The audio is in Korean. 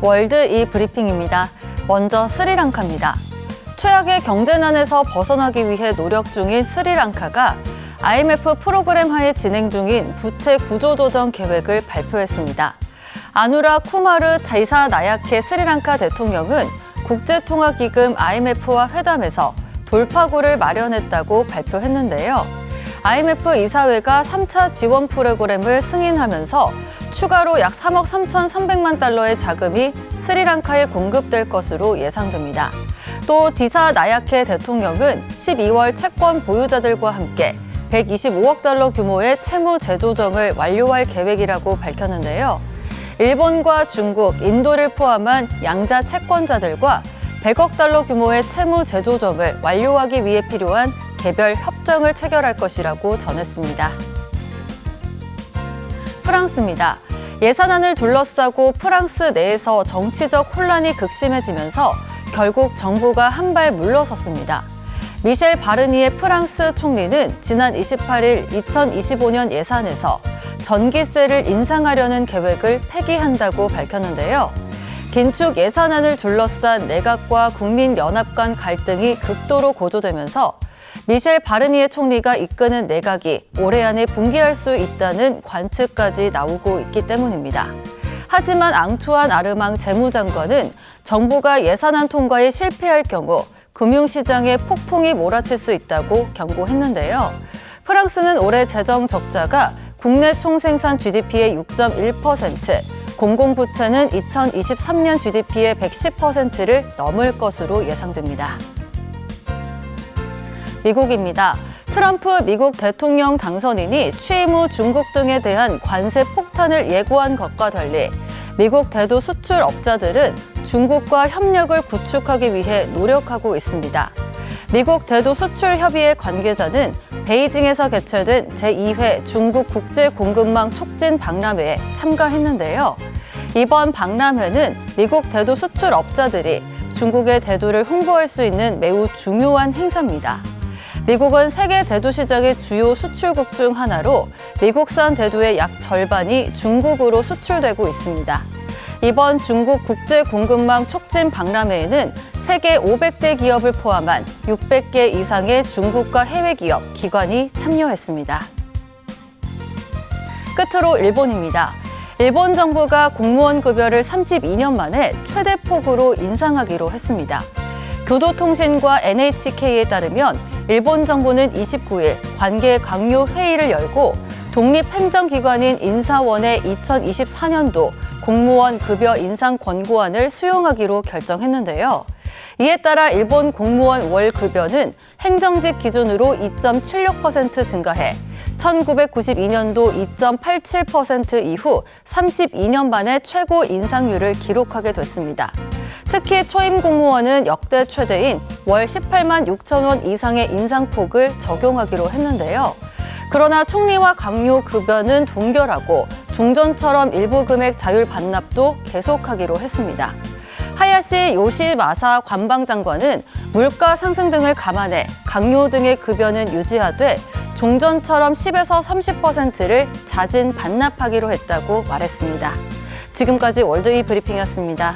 월드 이 브리핑입니다. 먼저 스리랑카입니다. 최악의 경제난에서 벗어나기 위해 노력 중인 스리랑카가 IMF 프로그램 하에 진행 중인 부채 구조조정 계획을 발표했습니다. 아누라 쿠마르 디사나야케 스리랑카 대통령은 국제통화기금 IMF와 회담에서 돌파구를 마련했다고 발표했는데요. IMF 이사회가 3차 지원 프로그램을 승인하면서 추가로 약 3억 3,300만 달러의 자금이 스리랑카에 공급될 것으로 예상됩니다. 또 디사나야케 대통령은 12월 채권 보유자들과 함께 125억 달러 규모의 채무 재조정을 완료할 계획이라고 밝혔는데요. 일본과 중국, 인도를 포함한 양자 채권자들과 100억 달러 규모의 채무 재조정을 완료하기 위해 필요한 개별 협정을 체결할 것이라고 전했습니다. 프랑스입니다. 예산안을 둘러싸고 프랑스 내에서 정치적 혼란이 극심해지면서 결국 정부가 한 발 물러섰습니다. 미셸 바르니에 프랑스 총리는 지난 28일 2025년 예산에서 전기세를 인상하려는 계획을 폐기한다고 밝혔는데요. 긴축 예산안을 둘러싼 내각과 국민연합 간 갈등이 극도로 고조되면서 미셸 바르니에 총리가 이끄는 내각이 올해 안에 붕괴할 수 있다는 관측까지 나오고 있기 때문입니다. 하지만 앙투안 아르망 재무장관은 정부가 예산안 통과에 실패할 경우 금융시장에 폭풍이 몰아칠 수 있다고 경고했는데요. 프랑스는 올해 재정 적자가 국내 총생산 GDP의 6.1%, 공공부채는 2023년 GDP의 110%를 넘을 것으로 예상됩니다. 미국입니다. 트럼프 미국 대통령 당선인이 취임 후 중국 등에 대한 관세 폭탄을 예고한 것과 달리 미국 대도 수출업자들은 중국과 협력을 구축하기 위해 노력하고 있습니다. 미국 대도 수출협의회 관계자는 베이징에서 개최된 제2회 중국 국제공급망 촉진 박람회에 참가했는데요. 이번 박람회는 미국 대도 수출업자들이 중국의 대도를 홍보할 수 있는 매우 중요한 행사입니다. 미국은 세계 대도 시장의 주요 수출국 중 하나로 미국산 대도의 약 절반이 중국으로 수출되고 있습니다. 이번 중국 국제공급망 촉진 박람회에는 세계 500대 기업을 포함한 600개 이상의 중국과 해외 기업, 기관이 참여했습니다. 끝으로 일본입니다. 일본 정부가 공무원 급여를 32년 만에 최대 폭으로 인상하기로 했습니다. 교도통신과 NHK에 따르면 일본 정부는 29일 관계 강요 회의를 열고 독립행정기관인 인사원의 2024년도 공무원 급여 인상 권고안을 수용하기로 결정했는데요. 이에 따라 일본 공무원 월 급여는 행정직 기준으로 2.76% 증가해 1992년도 2.87% 이후 32년 만에 최고 인상률을 기록하게 됐습니다. 특히 초임 공무원은 역대 최대인 월 18만 6천 원 이상의 인상폭을 적용하기로 했는데요. 그러나 총리와 강요 급여는 동결하고 종전처럼 일부 금액 자율 반납도 계속하기로 했습니다. 하야시 요시마사 관방장관은 물가 상승 등을 감안해 강요 등의 급여는 유지하되 종전처럼 10에서 30%를 자진 반납하기로 했다고 말했습니다. 지금까지 월드 이 브리핑이었습니다.